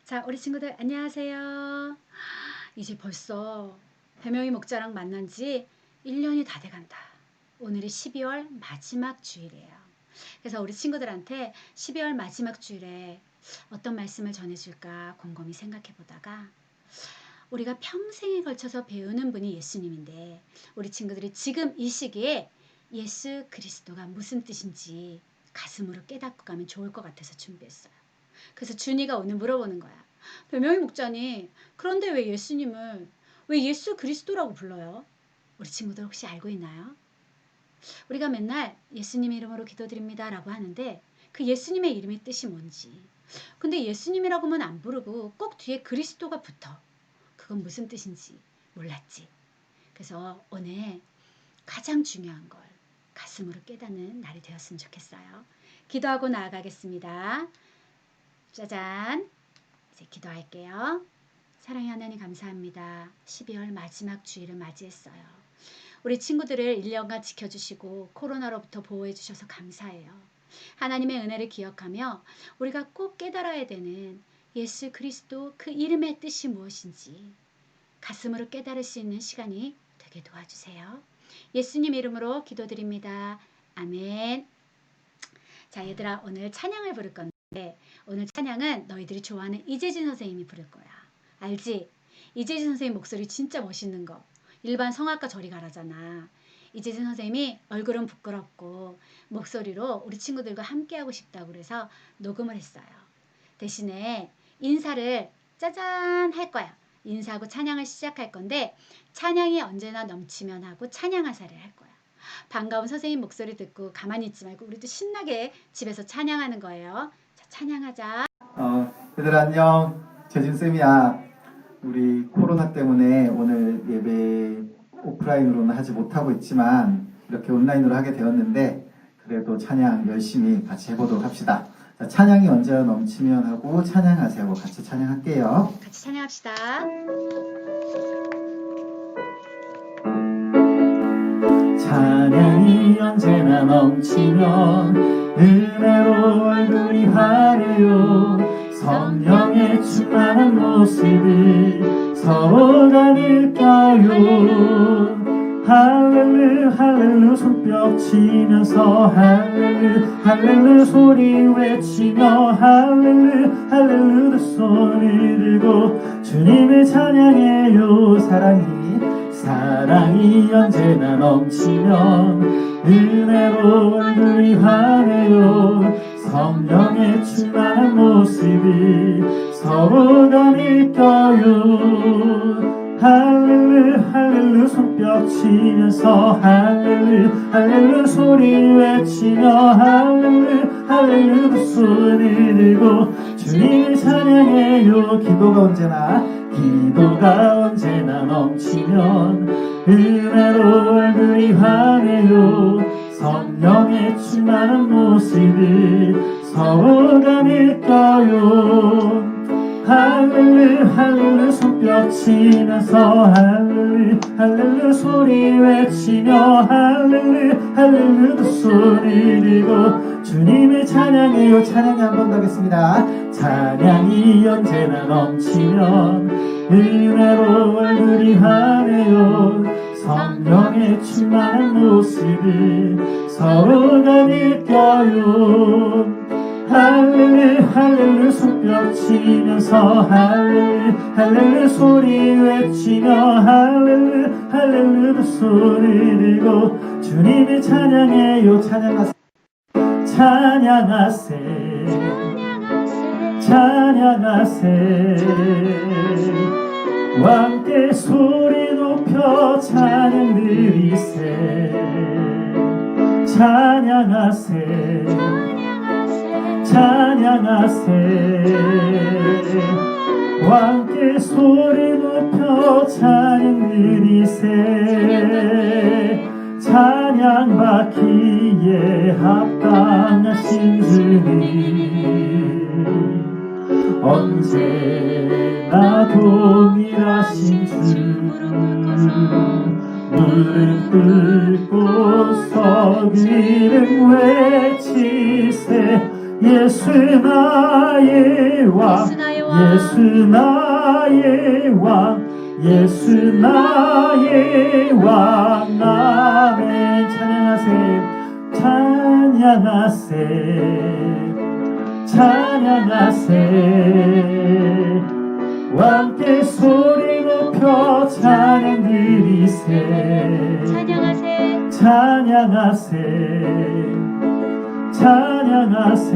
자, 우리 친구들 안녕하세요. 이제 벌써 배명희 목자랑 만난 지 1년이 다 돼간다. 오늘이 12월 마지막 주일이에요. 그래서 우리 친구들한테 12월 마지막 주일에 어떤 말씀을 전해줄까 곰곰이 생각해 보다가 우리가 평생에 걸쳐서 배우는 분이 예수님인데 우리 친구들이 지금 이 시기에 예수 그리스도가 무슨 뜻인지 가슴으로 깨닫고 가면 좋을 것 같아서 준비했어요. 그래서 준이가 오늘 물어보는 거야. 별명희 목자님, 그런데 왜 예수 그리스도라고 불러요? 우리 친구들 혹시 알고 있나요? 우리가 맨날 예수님 이름으로 기도드립니다 라고 하는데 그 예수님의 이름의 뜻이 뭔지, 근데 예수님이라고만 안 부르고 꼭 뒤에 그리스도가 붙어. 그건 무슨 뜻인지 몰랐지. 그래서 오늘 가장 중요한 걸 가슴으로 깨닫는 날이 되었으면 좋겠어요. 기도하고 나아가겠습니다. 짜잔, 이제 기도할게요. 사랑의 하나님 감사합니다. 12월 마지막 주일을 맞이했어요. 우리 친구들을 1년간 지켜주시고 코로나로부터 보호해 주셔서 감사해요. 하나님의 은혜를 기억하며 우리가 꼭 깨달아야 되는 예수 그리스도 그 이름의 뜻이 무엇인지 가슴으로 깨달을 수 있는 시간이 되게 도와주세요. 예수님 이름으로 기도드립니다. 아멘. 자, 얘들아, 오늘 찬양을 부를 건데 오늘 찬양은 너희들이 좋아하는 이재진 선생님이 부를 거야. 알지? 이재진 선생님 목소리 진짜 멋있는 거. 일반 성악가 저리 가라잖아. 이재진 선생님이 얼굴은 부끄럽고 목소리로 우리 친구들과 함께하고 싶다고 그래서 녹음을 했어요. 대신에 인사를 짜잔 할 거야. 인사하고 찬양을 시작할 건데 찬양이 언제나 넘치면 하고 찬양하사를 할 거야. 반가운 선생님 목소리 듣고 가만히 있지 말고 우리도 신나게 집에서 찬양하는 거예요. 자, 찬양하자. 얘들아 안녕. 재진쌤이야. 우리 코로나 때문에 오늘 예배 오프라인으로는 하지 못하고 있지만 이렇게 온라인으로 하게 되었는데 그래도 찬양 열심히 같이 해보도록 합시다. 자, 찬양이 언제나 넘치면 하고 찬양하세요 하고 같이 찬양할게요. 같이 찬양합시다. 찬양이 언제나 넘치면 은혜로 얼굴이 환해요. 성령의 충만한 모습을 서로가 느껴요. 할렐루 할렐루 손뼉 치면서 할렐루 할렐루 소리 외치며 할렐루 할렐루 두 손을 들고 주님을 찬양해요. 사랑이 언제나 넘치면 은혜로 얼굴이 환해요. 성령의 충만한 모습을 서로가 느껴요. 할렐루 할렐루 손뼉 치면서 할렐루 할렐루 소리 외치며 할렐루 할렐루 두 손을 들고 주님을 찬양해요. 기도가 언제나 넘치면 은혜로 얼굴이 환해요. 성령의 충만한 모습을 서로가 느껴요. 할렐루 할렐루 손뼉 치면서 할렐루 할렐루 소리 외치며 할렐루 할렐루 두 손을 들고 주님을 찬양해요. 찬양이 한 번 더 하겠습니다. 찬양이 언제나 넘치면 은혜로 얼굴이 환해요. 성령의 충만한 모습을 서로가 느껴요. 할렐루 할렐루 손뼉 치면서 할렐루 할렐루 소리 외치며 할렐루 할렐루 두 손을 들고 주님을 찬양해요. 찬양하세 함께 소리 높여 찬양 드리세. 찬양하세 함께 소리 높여 찬양 드리세. 찬양 받기에 합당하신 주님 언제나 동일하신 주 무릎 꿇고 서기름 외치세. 예수 나의 왕 예수 나의 왕, 예수 나의 왕. 아멘. 찬양하세, 찬양하세, 찬양하세. 왕께 소리 높여 찬양 드리세. 찬양하세, 찬양하세, 찬양하세.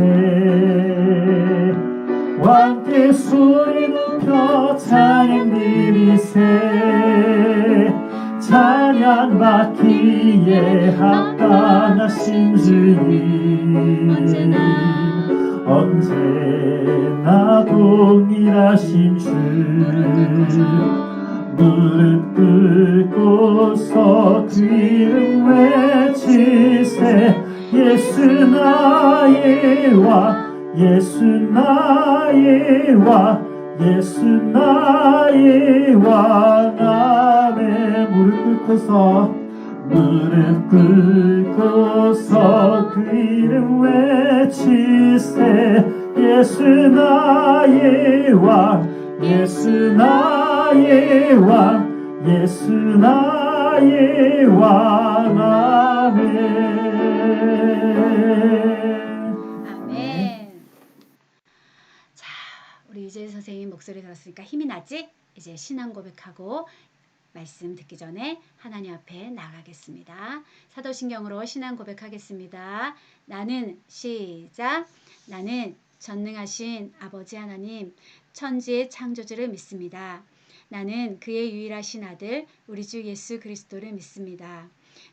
왕께 소리 높여 찬양 드리세. 찬양 받기에 합당하신 주님, 언제나 동일하신 주. 무릎 꿇고서 그 이름 외치세. 예수 나의 왕, 예수 나의 왕, 예수 나의 왕. 아멘. 무릎 꿇고서 그 이름 외치세. 예수 나의 왕, 예수 나의 왕, 예수 나의 왕. 아멘. 아멘. 자, 우리 유재 선생님 목소리 들었으니까 힘이 나지? 이제 신앙 고백하고 말씀 듣기 전에 하나님 앞에 나가겠습니다. 사도신경으로 신앙 고백하겠습니다. 나는, 시작. 나는 전능하신 아버지 하나님, 천지의 창조주를 믿습니다. 나는 그의 유일하신 아들 우리 주 예수 그리스도를 믿습니다.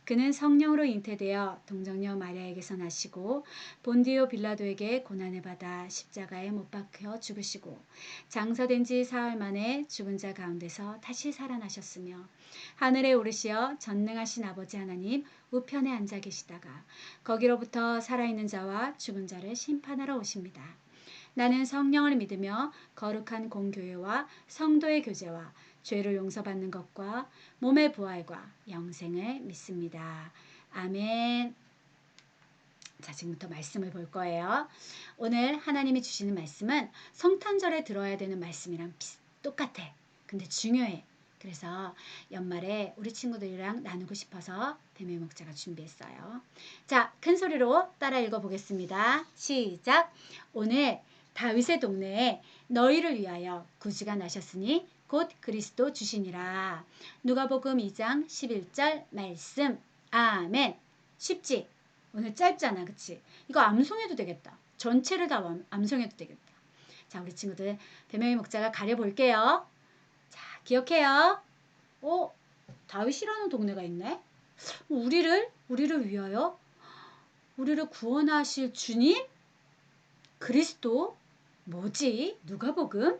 그는 성령으로 잉태되어 동정녀 마리아에게서 나시고 본디오 빌라도에게 고난을 받아 십자가에 못 박혀 죽으시고 장사된 지 사흘 만에 죽은 자 가운데서 다시 살아나셨으며 하늘에 오르시어 전능하신 아버지 하나님 우편에 앉아 계시다가 거기로부터 살아있는 자와 죽은 자를 심판하러 오십니다. 나는 성령을 믿으며 거룩한 공교회와 성도의 교제와 죄를 용서받는 것과 몸의 부활과 영생을 믿습니다. 아멘. 자, 지금부터 말씀을 볼 거예요. 오늘 하나님이 주시는 말씀은 성탄절에 들어야 되는 말씀이랑 똑같아. 근데 중요해. 그래서 연말에 우리 친구들이랑 나누고 싶어서 뱀의 목자가 준비했어요. 자, 큰 소리로 따라 읽어보겠습니다. 시작. 오늘 다윗의 동네에 너희를 위하여 구주가 나셨으니 곧 그리스도 주시니라. 누가복음 2장 11절 말씀. 아멘. 쉽지? 오늘 짧잖아, 그치? 이거 암송해도 되겠다. 전체를 다 암송해도 되겠다. 자, 우리 친구들 뱀의 목자가 가려볼게요. 자, 기억해요. 다윗이라는 동네가 있네. 우리를 위하여 우리를 구원하실 주님? 그리스도? 뭐지? 누가복음?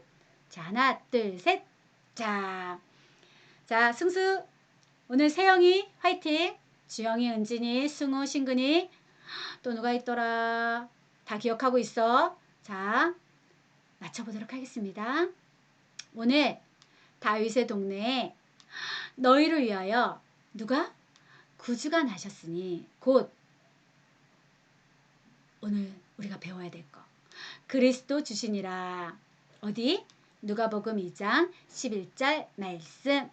자, 하나, 둘, 셋. 자, 승수. 오늘 세영이 화이팅. 주영이, 은진이, 승우, 신근이. 또 누가 있더라? 다 기억하고 있어. 자, 맞춰보도록 하겠습니다. 오늘 다윗의 동네에 너희를 위하여 누가? 구주가 나셨으니 곧 오늘 우리가 배워야 될 거. 그리스도 주시니라. 어디? 누가복음 2장 11절 말씀.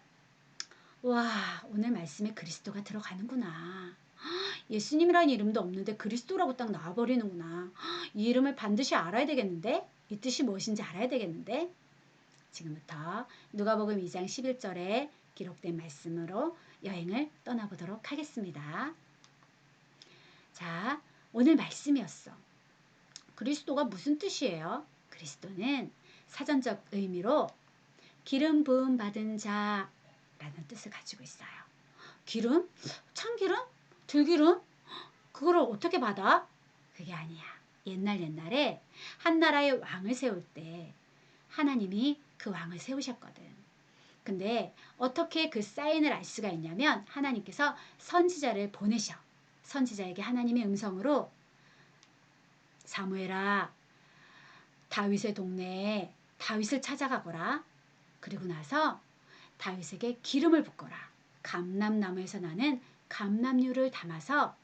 와, 오늘 말씀에 그리스도가 들어가는구나. 예수님이라는 이름도 없는데 그리스도라고 딱 나와버리는구나. 이 이름을 반드시 알아야 되겠는데? 이 뜻이 무엇인지 알아야 되겠는데? 지금부터 누가복음 2장 11절에 기록된 말씀으로 여행을 떠나보도록 하겠습니다. 자, 오늘 말씀이었어. 그리스도가 무슨 뜻이에요? 그리스도는 사전적 의미로 기름 부음 받은 자라는 뜻을 가지고 있어요. 기름? 참기름? 들기름? 그거를 어떻게 받아? 그게 아니야. 옛날에 한 나라의 왕을 세울 때 하나님이 그 왕을 세우셨거든. 근데 어떻게 그 사인을 알 수가 있냐면 하나님께서 선지자를 보내셔. 선지자에게 하나님의 음성으로 사무엘아, 다윗의 동네에 다윗을 찾아가거라. 그리고 나서 다윗에게 기름을 붓거라. 감람나무에서 나는 감람유를 담아서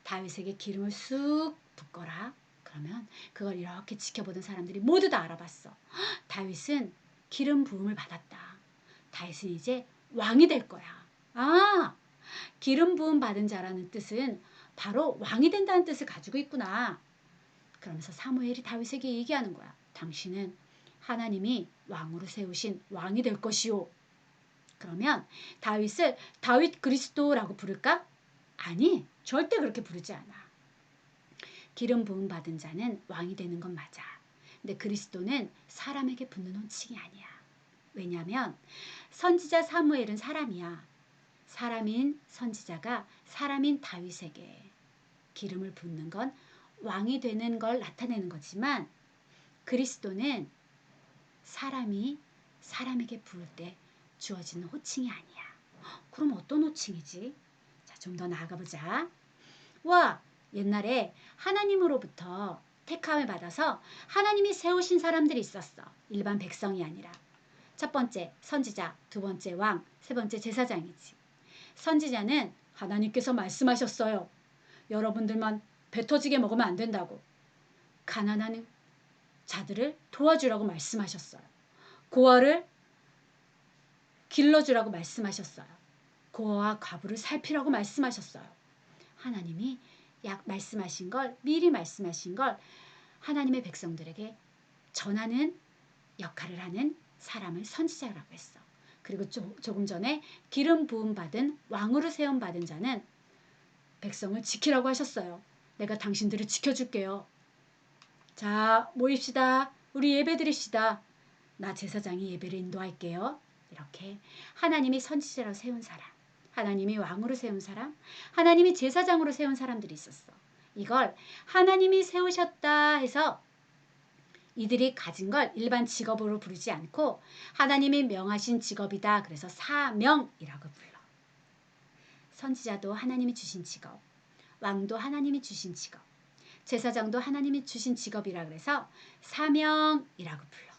다윗에게 기름을 쑥 붓거라. 그러면 그걸 이렇게 지켜보던 사람들이 모두 다 알아봤어. 다윗은 기름 부음을 받았다. 다윗은 이제 왕이 될 거야. 아, 기름 부음 받은 자라는 뜻은 바로 왕이 된다는 뜻을 가지고 있구나. 그러면서 사무엘이 다윗에게 얘기하는 거야. 당신은 하나님이 왕으로 세우신 왕이 될 것이요. 그러면 다윗을 다윗 그리스도라고 부를까? 아니, 절대 그렇게 부르지 않아. 기름 부음 받은 자는 왕이 되는 건 맞아. 근데 그리스도는 사람에게 붙는 호칭이 아니야. 왜냐하면 선지자 사무엘은 사람이야. 사람인 선지자가 사람인 다윗에게 기름을 붓는 건 왕이 되는 걸 나타내는 거지만 그리스도는 사람이 사람에게 부을 때 주어지는 호칭이 아니야. 그럼 어떤 호칭이지? 자, 좀 더 나아가 보자. 와, 옛날에 하나님으로부터 택함을 받아서 하나님이 세우신 사람들이 있었어. 일반 백성이 아니라. 첫 번째 선지자, 두 번째 왕, 세 번째 제사장이지. 선지자는 하나님께서 말씀하셨어요. 여러분들만 배 터지게 먹으면 안 된다고. 가난한 자들을 도와주라고 말씀하셨어요. 고아를 길러주라고 말씀하셨어요. 고아와 과부를 살피라고 말씀하셨어요. 하나님이 말씀하신 걸, 미리 말씀하신 걸 하나님의 백성들에게 전하는 역할을 하는 사람을 선지자라고 했어. 그리고 조금 전에 기름 부음 받은 왕으로 세움 받은 자는 백성을 지키라고 하셨어요. 내가 당신들을 지켜줄게요. 자, 모입시다. 우리 예배 드립시다. 나 제사장이 예배를 인도할게요. 이렇게 하나님이 선지자로 세운 사람, 하나님이 왕으로 세운 사람, 하나님이 제사장으로 세운 사람들이 있었어. 이걸 하나님이 세우셨다 해서 이들이 가진 걸 일반 직업으로 부르지 않고 하나님이 명하신 직업이다. 그래서 사명이라고 불러. 선지자도 하나님이 주신 직업, 왕도 하나님이 주신 직업, 제사장도 하나님이 주신 직업이라 그래서 사명이라고 불러.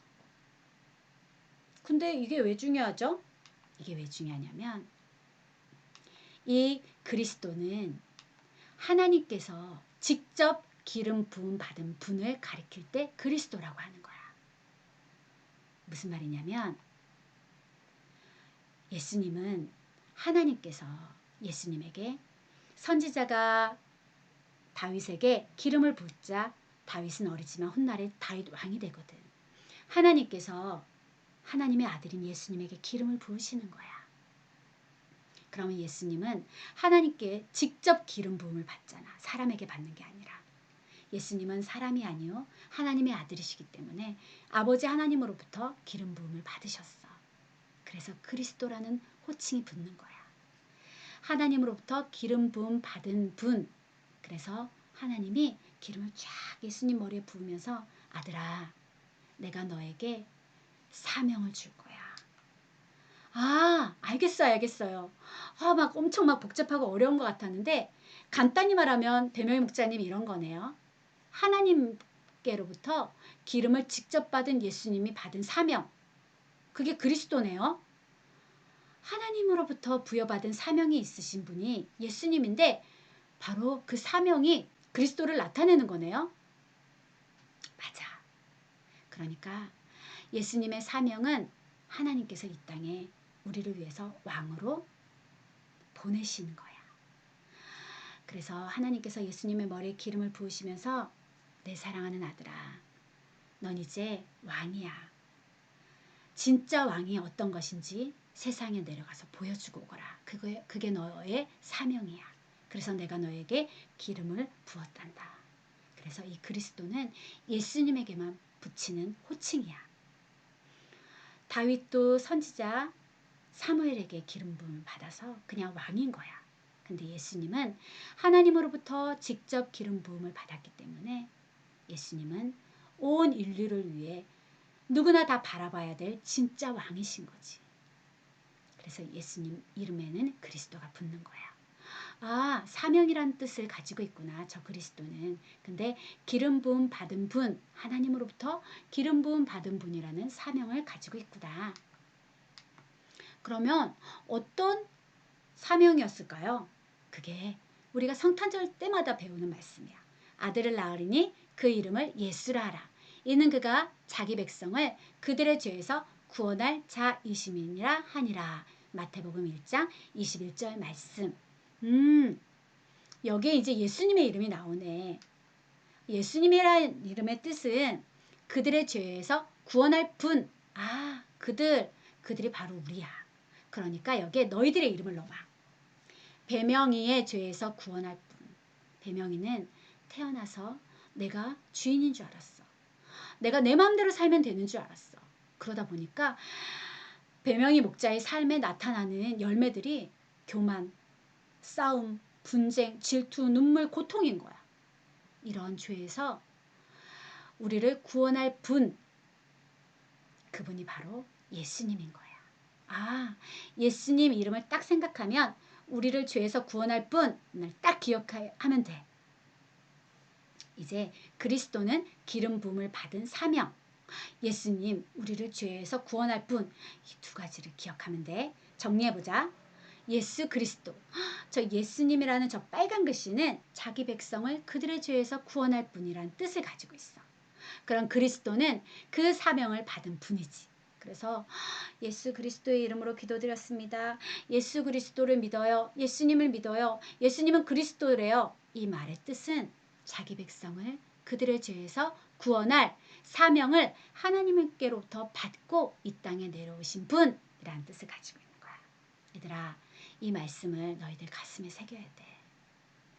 근데 이게 왜 중요하죠? 이게 왜 중요하냐면 이 그리스도는 하나님께서 직접 기름 부음 받은 분을 가리킬 때 그리스도라고 하는 거야. 무슨 말이냐면 예수님은 하나님께서 예수님에게 선지자가 다윗에게 기름을 붓자 다윗은 어리지만 훗날에 다윗 왕이 되거든. 하나님께서 하나님의 아들인 예수님에게 기름을 부으시는 거야. 그러면 예수님은 하나님께 직접 기름 부음을 받잖아. 사람에게 받는 게 아니라. 예수님은 사람이 아니요 하나님의 아들이시기 때문에 아버지 하나님으로부터 기름 부음을 받으셨어. 그래서 그리스도라는 호칭이 붙는 거야. 하나님으로부터 기름 부음 받은 분. 그래서 하나님이 기름을 쫙 예수님 머리에 부으면서 아들아, 내가 너에게 사명을 줄 거야. 아, 알겠어요, 알겠어요. 막 엄청 막 복잡하고 어려운 것 같았는데 간단히 말하면 배명희 목사님 이런 거네요. 하나님께로부터 기름을 직접 받은 예수님이 받은 사명. 그게 그리스도네요. 하나님으로부터 부여받은 사명이 있으신 분이 예수님인데 바로 그 사명이 그리스도를 나타내는 거네요. 맞아. 그러니까 예수님의 사명은 하나님께서 이 땅에 우리를 위해서 왕으로 보내시는 거야. 그래서 하나님께서 예수님의 머리에 기름을 부으시면서 내 사랑하는 아들아, 넌 이제 왕이야. 진짜 왕이 어떤 것인지 세상에 내려가서 보여주고 오거라. 그게 너의 사명이야. 그래서 내가 너에게 기름을 부었단다. 그래서 이 그리스도는 예수님에게만 붙이는 호칭이야. 다윗도 선지자 사무엘에게 기름 부음을 받아서 그냥 왕인 거야. 근데 예수님은 하나님으로부터 직접 기름 부음을 받았기 때문에 예수님은 온 인류를 위해 누구나 다 바라봐야 될 진짜 왕이신 거지. 그래서 예수님 이름에는 그리스도가 붙는 거야. 아, 사명이란 뜻을 가지고 있구나, 저 그리스도는. 근데 기름 부음 받은 분, 하나님으로부터 기름 부음 받은 분이라는 사명을 가지고 있구나. 그러면 어떤 사명이었을까요? 그게 우리가 성탄절 때마다 배우는 말씀이야. 아들을 낳으리니 그 이름을 예수라 하라. 이는 그가 자기 백성을 그들의 죄에서 구원할 자이심이니라 하니라. 마태복음 1장 21절 말씀. 여기에 이제 예수님의 이름이 나오네. 예수님이라는 이름의 뜻은 그들의 죄에서 구원할 분. 그들이 바로 우리야. 그러니까 여기에 너희들의 이름을 넣어봐. 배명이의 죄에서 구원할 분. 배명이는 태어나서 내가 주인인 줄 알았어. 내가 내 마음대로 살면 되는 줄 알았어. 그러다 보니까 배명이 목자의 삶에 나타나는 열매들이 교만, 싸움, 분쟁, 질투, 눈물, 고통인 거야. 이런 죄에서 우리를 구원할 분, 그분이 바로 예수님인 거야. 예수님 이름을 딱 생각하면 우리를 죄에서 구원할 분을 딱 기억하면 돼. 이제 그리스도는 기름 부음을 받은 사명, 예수님 우리를 죄에서 구원할 분, 이 두 가지를 기억하면 돼. 정리해보자. 예수 그리스도. 저 예수님이라는 저 빨간 글씨는 자기 백성을 그들의 죄에서 구원할 분이란 뜻을 가지고 있어. 그럼 그리스도는 그 사명을 받은 분이지. 그래서 예수 그리스도의 이름으로 기도드렸습니다. 예수 그리스도를 믿어요. 예수님을 믿어요. 예수님은 그리스도래요. 이 말의 뜻은 자기 백성을 그들의 죄에서 구원할 사명을 하나님께로부터 받고 이 땅에 내려오신 분이라는 뜻을 가지고 있는 거야. 얘들아, 이 말씀을 너희들 가슴에 새겨야 돼.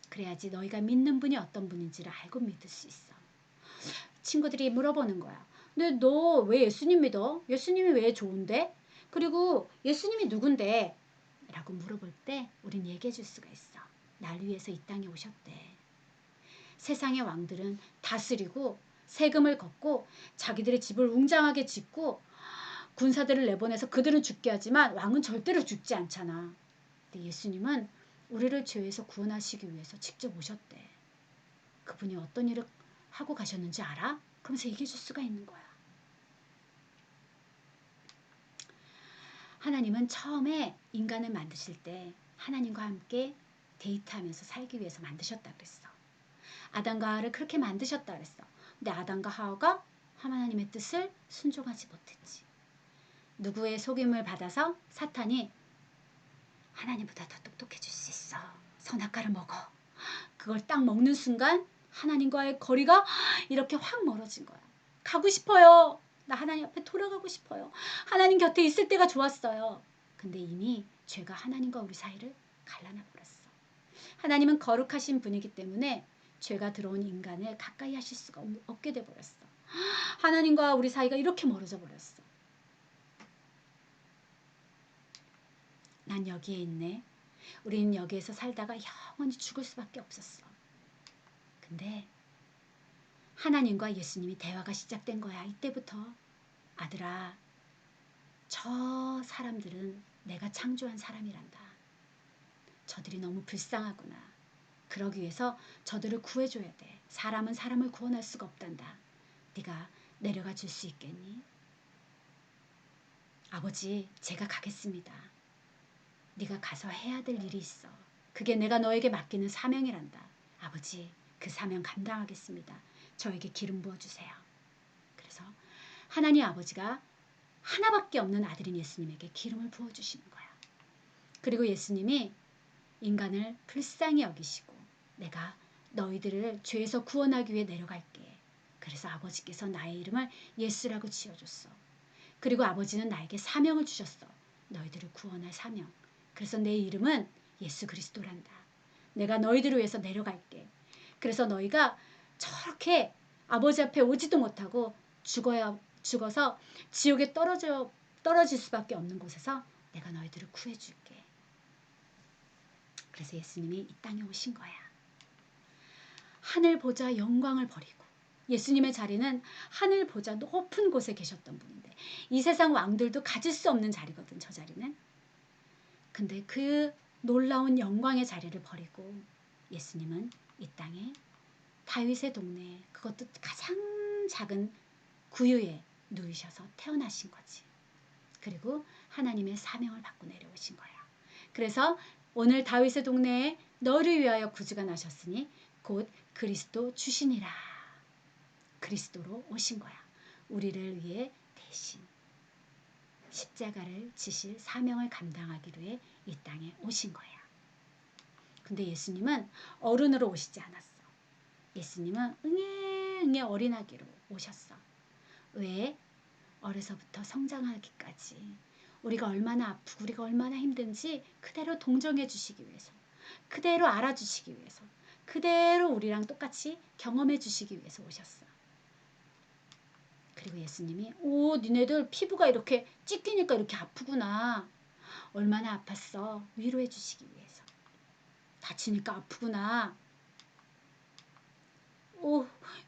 그래야지 너희가 믿는 분이 어떤 분인지를 알고 믿을 수 있어. 친구들이 물어보는 거야. 근데 너 왜 예수님 믿어? 예수님이 왜 좋은데? 그리고 예수님이 누군데? 라고 물어볼 때 우린 얘기해 줄 수가 있어. 날 위해서 이 땅에 오셨대. 세상의 왕들은 다스리고 세금을 걷고 자기들의 집을 웅장하게 짓고 군사들을 내보내서 그들은 죽게 하지만 왕은 절대로 죽지 않잖아. 근데 예수님은 우리를 죄에서 구원하시기 위해서 직접 오셨대. 그분이 어떤 일을 하고 가셨는지 알아? 그러면서 얘기해 줄 수가 있는 거야. 하나님은 처음에 인간을 만드실 때 하나님과 함께 데이트하면서 살기 위해서 만드셨다 그랬어. 아담과 하와를 그렇게 만드셨다 그랬어. 근데 아담과 하와가 하나님의 뜻을 순종하지 못했지. 누구의 속임을 받아서 사탄이 하나님보다 더 똑똑해질 수 있어. 선악과를 먹어. 그걸 딱 먹는 순간 하나님과의 거리가 이렇게 확 멀어진 거야. 가고 싶어요. 나 하나님 앞에 돌아가고 싶어요. 하나님 곁에 있을 때가 좋았어요. 근데 이미 죄가 하나님과 우리 사이를 갈라놔 버렸어. 하나님은 거룩하신 분이기 때문에 죄가 들어온 인간을 가까이 하실 수가 없게 돼 버렸어. 하나님과 우리 사이가 이렇게 멀어져 버렸어. 난 여기에 있네. 우리는 여기에서 살다가 영원히 죽을 수밖에 없었어. 근데 하나님과 예수님이 대화가 시작된 거야. 이때부터. 아들아, 저 사람들은 내가 창조한 사람이란다. 저들이 너무 불쌍하구나. 그러기 위해서 저들을 구해줘야 돼. 사람은 사람을 구원할 수가 없단다. 네가 내려가 줄 수 있겠니? 아버지, 제가 가겠습니다. 네가 가서 해야 될 일이 있어. 그게 내가 너에게 맡기는 사명이란다. 아버지, 그 사명 감당하겠습니다. 저에게 기름 부어주세요. 그래서 하나님 아버지가 하나밖에 없는 아들인 예수님에게 기름을 부어주시는 거야. 그리고 예수님이 인간을 불쌍히 여기시고 내가 너희들을 죄에서 구원하기 위해 내려갈게. 그래서 아버지께서 나의 이름을 예수라고 지어줬어. 그리고 아버지는 나에게 사명을 주셨어. 너희들을 구원할 사명. 그래서 내 이름은 예수 그리스도란다. 내가 너희들을 위해서 내려갈게. 그래서 너희가 저렇게 아버지 앞에 오지도 못하고 죽어서 지옥에 떨어질 수밖에 없는 곳에서 내가 너희들을 구해줄게. 그래서 예수님이 이 땅에 오신 거야. 하늘 보자 영광을 버리고 예수님의 자리는 하늘 보자 높은 곳에 계셨던 분인데 이 세상 왕들도 가질 수 없는 자리거든, 저 자리는. 근데 그 놀라운 영광의 자리를 버리고 예수님은 이 땅에 다윗의 동네에, 그것도 가장 작은 구유에 누이셔서 태어나신 거지. 그리고 하나님의 사명을 받고 내려오신 거야. 그래서 오늘 다윗의 동네에 너를 위하여 구주가 나셨으니 곧 그리스도 주시니라. 그리스도로 오신 거야. 우리를 위해 대신 십자가를 지실 사명을 감당하기 위해 이 땅에 오신 거야. 근데 예수님은 어른으로 오시지 않았어. 예수님은 응애 어린아기로 오셨어. 왜? 어려서부터 성장하기까지 우리가 얼마나 아프고 우리가 얼마나 힘든지 그대로 동정해 주시기 위해서, 그대로 알아주시기 위해서, 그대로 우리랑 똑같이 경험해 주시기 위해서 오셨어. 그리고 예수님이 니네들 피부가 이렇게 찢기니까 이렇게 아프구나. 얼마나 아팠어. 위로해 주시기 위해서. 다치니까 아프구나.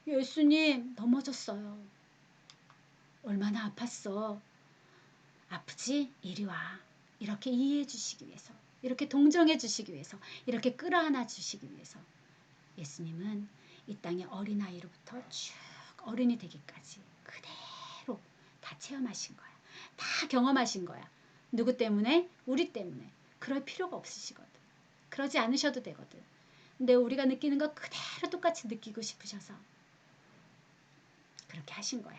예수님 넘어졌어요. 얼마나 아팠어. 아프지? 이리 와. 이렇게 이해해 주시기 위해서, 이렇게 동정해 주시기 위해서, 이렇게 끌어안아 주시기 위해서 예수님은 이 땅의 어린아이로부터 쭉 어른이 되기까지 그대로 다 체험하신 거야. 다 경험하신 거야. 누구 때문에? 우리 때문에. 그럴 필요가 없으시거든. 그러지 않으셔도 되거든. 근데 우리가 느끼는 거 그대로 똑같이 느끼고 싶으셔서 그렇게 하신 거야.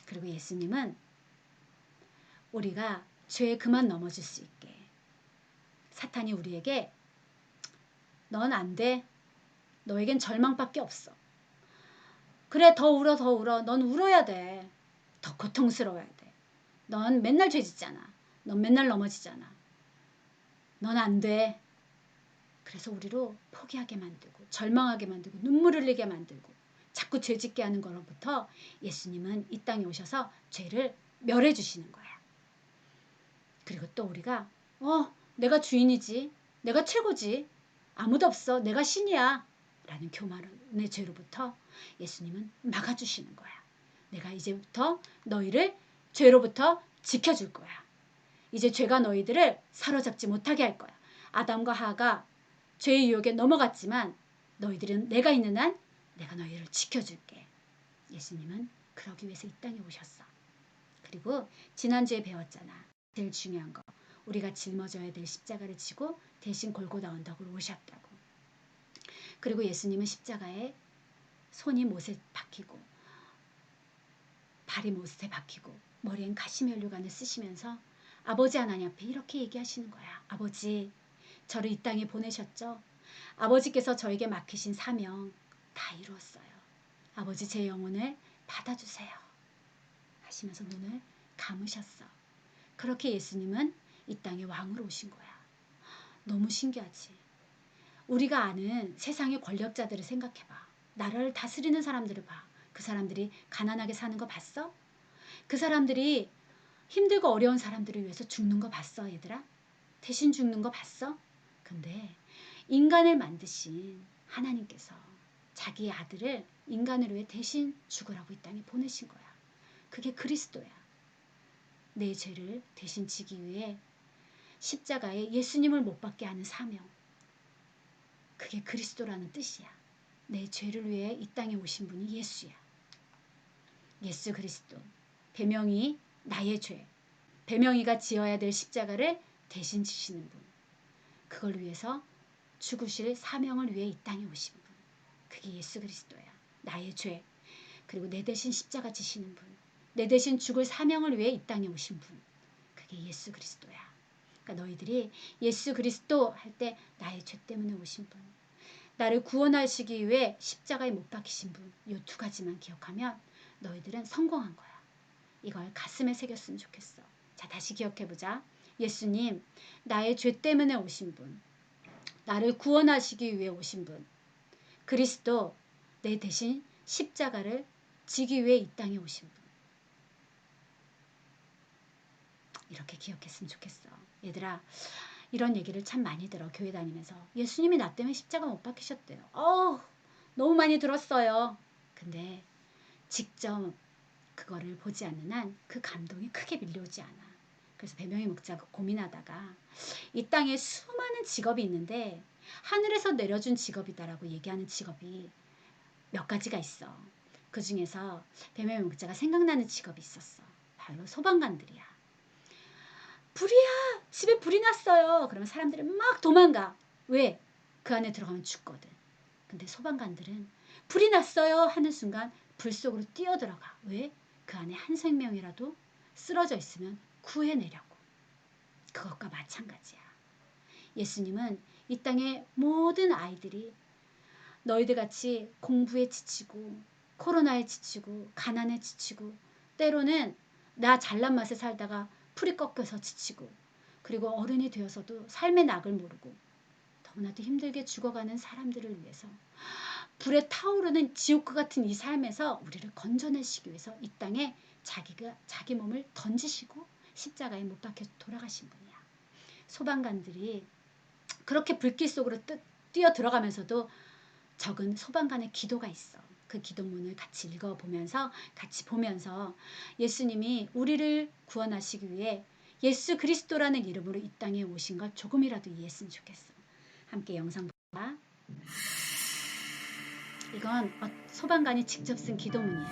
그리고 예수님은 우리가 죄에 그만 넘어질 수 있게, 사탄이 우리에게 넌 안 돼. 너에겐 절망밖에 없어. 그래, 더 울어, 더 울어. 넌 울어야 돼. 더 고통스러워야 돼. 넌 맨날 죄 짓잖아. 넌 맨날 넘어지잖아. 넌 안 돼. 그래서 우리로 포기하게 만들고 절망하게 만들고 눈물 흘리게 만들고 자꾸 죄 짓게 하는 거로부터 예수님은 이 땅에 오셔서 죄를 멸해 주시는 거야. 그리고 또 우리가 내가 주인이지. 내가 최고지. 아무도 없어. 내가 신이야. 라는 교만의 죄로부터 예수님은 막아주시는 거야. 내가 이제부터 너희를 죄로부터 지켜줄 거야. 이제 죄가 너희들을 사로잡지 못하게 할 거야. 아담과 하와가 죄의 유혹에 넘어갔지만 너희들은 내가 있는 한 내가 너희를 지켜줄게. 예수님은 그러기 위해서 이 땅에 오셨어. 그리고 지난주에 배웠잖아. 제일 중요한 거. 우리가 짊어져야 될 십자가를 지고 대신 골고다 언덕으로 오셨다고. 그리고 예수님은 십자가에 손이 못에 박히고 발이 못에 박히고 머리엔 가시면류관을 쓰시면서 아버지 하나님 앞에 이렇게 얘기하시는 거야. 아버지, 저를 이 땅에 보내셨죠? 아버지께서 저에게 맡기신 사명 다 이루었어요. 아버지, 제 영혼을 받아주세요. 하시면서 눈을 감으셨어. 그렇게 예수님은 이 땅에 왕으로 오신 거야. 너무 신기하지? 우리가 아는 세상의 권력자들을 생각해봐. 나라를 다스리는 사람들을 봐. 그 사람들이 가난하게 사는 거 봤어? 그 사람들이 힘들고 어려운 사람들을 위해서 죽는 거 봤어, 얘들아? 대신 죽는 거 봤어? 근데 인간을 만드신 하나님께서 자기의 아들을 인간을 위해 대신 죽으라고 이 땅에 보내신 거야. 그게 그리스도야. 내 죄를 대신 지기 위해 십자가에 예수님을 못 박게 하는 사명. 그게 그리스도라는 뜻이야. 내 죄를 위해 이 땅에 오신 분이 예수야. 예수 그리스도. 배명이 나의 죄. 배명이가 지어야 될 십자가를 대신 지시는 분. 그걸 위해서 죽으실 사명을 위해 이 땅에 오신 분. 그게 예수 그리스도야. 나의 죄. 그리고 내 대신 십자가 지시는 분. 내 대신 죽을 사명을 위해 이 땅에 오신 분. 그게 예수 그리스도야. 그러니까 너희들이 예수 그리스도 할 때 나의 죄 때문에 오신 분. 나를 구원하시기 위해 십자가에 못 박히신 분. 이 두 가지만 기억하면 너희들은 성공한 거야. 이걸 가슴에 새겼으면 좋겠어. 자, 다시 기억해보자. 예수님, 나의 죄 때문에 오신 분. 나를 구원하시기 위해 오신 분. 그리스도, 내 대신 십자가를 지기 위해 이 땅에 오신 분. 이렇게 기억했으면 좋겠어. 얘들아, 이런 얘기를 참 많이 들어. 교회 다니면서. 예수님이 나 때문에 십자가 못 박히셨대요. 너무 많이 들었어요. 근데 직접 그거를 보지 않는 한 그 감동이 크게 밀려오지 않아. 그래서 배명희 목자가 고민하다가 이 땅에 수많은 직업이 있는데 하늘에서 내려준 직업이다라고 얘기하는 직업이 몇 가지가 있어. 그 중에서 배명희 목자가 생각나는 직업이 있었어. 바로 소방관들이야. 불이야! 집에 불이 났어요. 그러면 사람들은 막 도망가. 왜? 그 안에 들어가면 죽거든. 근데 소방관들은 불이 났어요 하는 순간 불 속으로 뛰어들어가. 왜? 그 안에 한 생명이라도 쓰러져 있으면 구해내려고. 그것과 마찬가지야. 예수님은 이 땅의 모든 아이들이 너희들 같이 공부에 지치고 코로나에 지치고 가난에 지치고 때로는 나 잘난 맛에 살다가 풀이 꺾여서 지치고 그리고 어른이 되어서도 삶의 낙을 모르고 너무나도 힘들게 죽어가는 사람들을 위해서 불에 타오르는 지옥과 같은 이 삶에서 우리를 건져내시기 위해서 이 땅에 자기 몸을 던지시고 십자가에 못 박혀 돌아가신 분이야. 소방관들이 그렇게 불길 속으로 뛰어 들어가면서도 적은 소방관의 기도가 있어. 그 기도문을 같이 읽어보면서 같이 보면서 예수님이 우리를 구원하시기 위해 예수 그리스도라는 이름으로 이 땅에 오신 걸 조금이라도 이해했으면 좋겠어. 함께 영상 보자. 이건 소방관이 직접 쓴 기도문이야.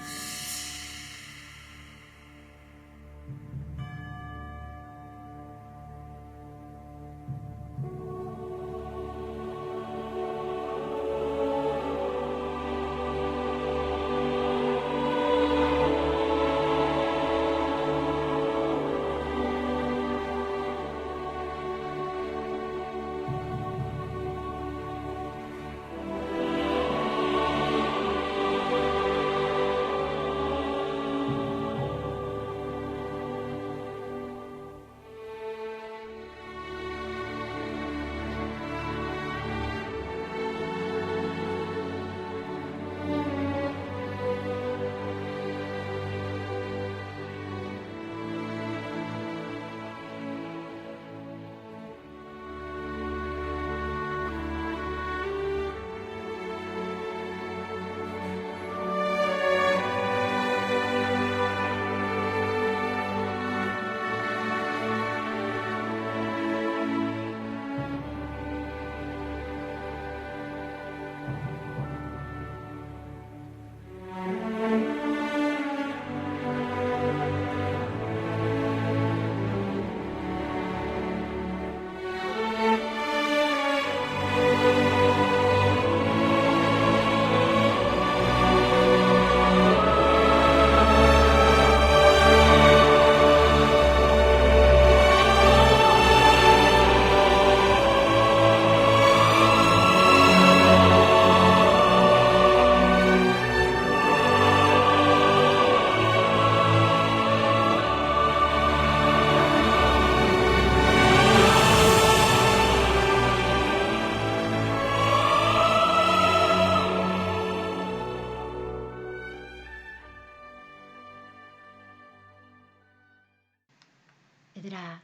얘들아,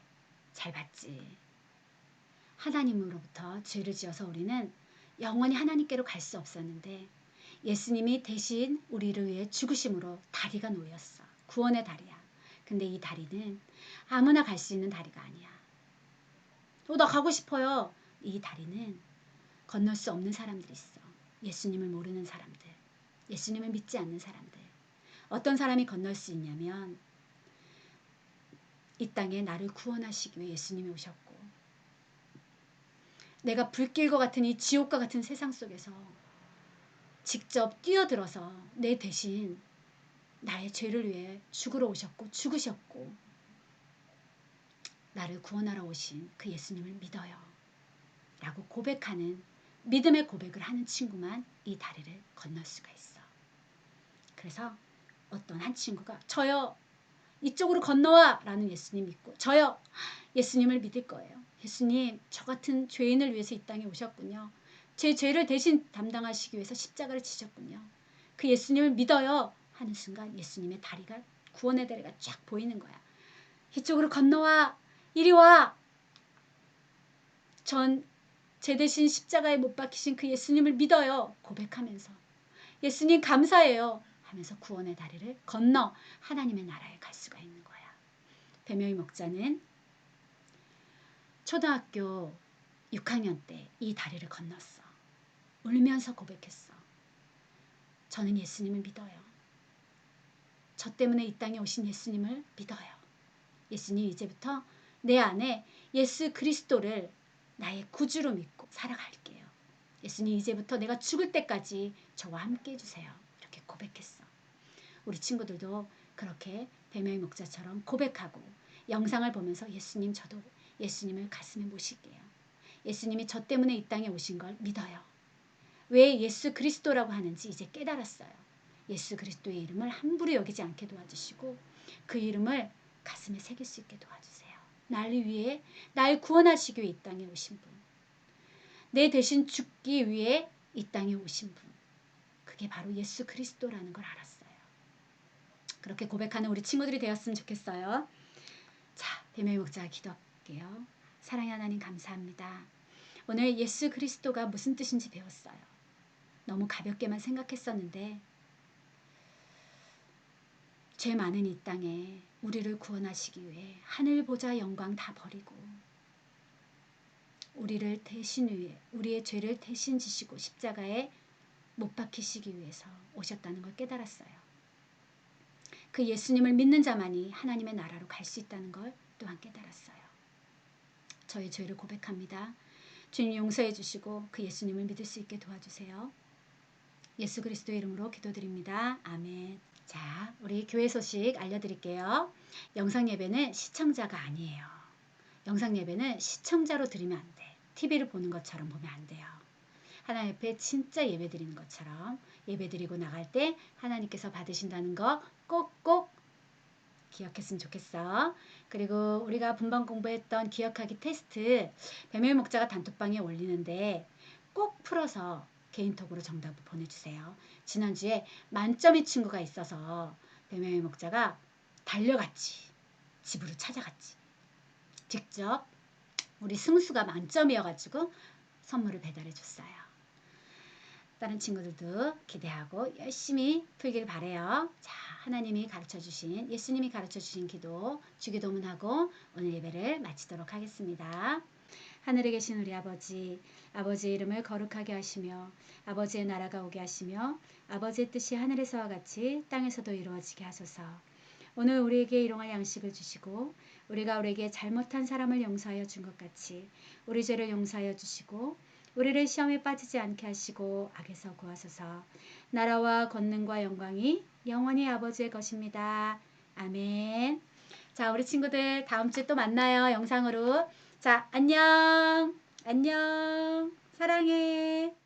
잘 봤지? 하나님으로부터 죄를 지어서 우리는 영원히 하나님께로 갈 수 없었는데 예수님이 대신 우리를 위해 죽으심으로 다리가 놓였어. 구원의 다리야. 근데 이 다리는 아무나 갈 수 있는 다리가 아니야. 나 가고 싶어요. 이 다리는 건널 수 없는 사람들이 있어. 예수님을 모르는 사람들, 예수님을 믿지 않는 사람들. 어떤 사람이 건널 수 있냐면 이 땅에 나를 구원하시기 위해 예수님이 오셨고 내가 불길과 같은 이 지옥과 같은 세상 속에서 직접 뛰어들어서 내 대신 나의 죄를 위해 죽으러 오셨고 죽으셨고 나를 구원하러 오신 그 예수님을 믿어요 라고 고백하는 믿음의 고백을 하는 친구만 이 다리를 건널 수가 있어. 그래서 어떤 한 친구가 저요 이쪽으로 건너와 라는 예수님 믿고 저요 예수님을 믿을 거예요. 예수님 저 같은 죄인을 위해서 이 땅에 오셨군요. 제 죄를 대신 담당하시기 위해서 십자가를 지셨군요. 그 예수님을 믿어요 하는 순간 예수님의 다리가 구원의 다리가 쫙 보이는 거야. 이쪽으로 건너와 이리 와. 전 제 대신 십자가에 못 박히신 그 예수님을 믿어요 고백하면서 예수님 감사해요 하면서 구원의 다리를 건너 하나님의 나라에 갈 수가 있는 거야. 배명희 목자는 초등학교 6학년 때 이 다리를 건넜어. 울면서 고백했어. 저는 예수님을 믿어요. 저 때문에 이 땅에 오신 예수님을 믿어요. 예수님 이제부터 내 안에 예수 그리스도를 나의 구주로 믿고 살아갈게요. 예수님 이제부터 내가 죽을 때까지 저와 함께 해주세요. 이렇게 고백했어. 우리 친구들도 그렇게 배명희 목자처럼 고백하고 영상을 보면서 예수님, 저도 예수님을 가슴에 모실게요. 예수님이 저 때문에 이 땅에 오신 걸 믿어요. 왜 예수 그리스도라고 하는지 이제 깨달았어요. 예수 그리스도의 이름을 함부로 여기지 않게 도와주시고 그 이름을 가슴에 새길 수 있게 도와주세요. 나를 위해 날 구원하시기 위해 이 땅에 오신 분, 내 대신 죽기 위해 이 땅에 오신 분, 그게 바로 예수 그리스도라는 걸 알았어요. 그렇게 고백하는 우리 친구들이 되었으면 좋겠어요. 자, 배명희 목자가 기도할게요. 사랑의 하나님 감사합니다. 오늘 예수 그리스도가 무슨 뜻인지 배웠어요. 너무 가볍게만 생각했었는데 죄 많은 이 땅에 우리를 구원하시기 위해 하늘 보좌 영광 다 버리고 우리를 대신 위해 우리의 죄를 대신 지시고 십자가에 못 박히시기 위해서 오셨다는 걸 깨달았어요. 그 예수님을 믿는 자만이 하나님의 나라로 갈 수 있다는 걸 또한 깨달았어요. 저의 죄를 고백합니다. 주님 용서해 주시고 그 예수님을 믿을 수 있게 도와주세요. 예수 그리스도의 이름으로 기도드립니다. 아멘. 자, 우리 교회 소식 알려드릴게요. 영상 예배는 시청자가 아니에요. 영상 예배는 시청자로 드리면 안 돼. TV를 보는 것처럼 보면 안 돼요. 하나님 앞에 진짜 예배 드리는 것처럼 예배 드리고 나갈 때 하나님께서 받으신다는 거 꼭꼭 기억했으면 좋겠어. 그리고 우리가 분반 공부했던 기억하기 테스트 배명희 목자가 단톡방에 올리는데 꼭 풀어서 개인톡으로 정답을 보내주세요. 지난주에 만점의 친구가 있어서 배명희 목자가 달려갔지. 집으로 찾아갔지. 직접 우리 승수가 만점이어가지고 선물을 배달해 줬어요. 다른 친구들도 기대하고 열심히 풀길 바래요. 자, 하나님이 가르쳐주신 예수님이 가르쳐주신 기도 주기도문하고 오늘 예배를 마치도록 하겠습니다. 하늘에 계신 우리 아버지, 아버지의 이름을 거룩하게 하시며 아버지의 나라가 오게 하시며 아버지의 뜻이 하늘에서와 같이 땅에서도 이루어지게 하소서. 오늘 우리에게 일용할 양식을 주시고 우리가 우리에게 잘못한 사람을 용서하여 준 것 같이 우리 죄를 용서하여 주시고 우리를 시험에 빠지지 않게 하시고 악에서 구하소서. 나라와 권능과 영광이 영원히 아버지의 것입니다. 아멘. 자, 우리 친구들 다음 주에 또 만나요. 영상으로. 자, 안녕. 안녕. 사랑해.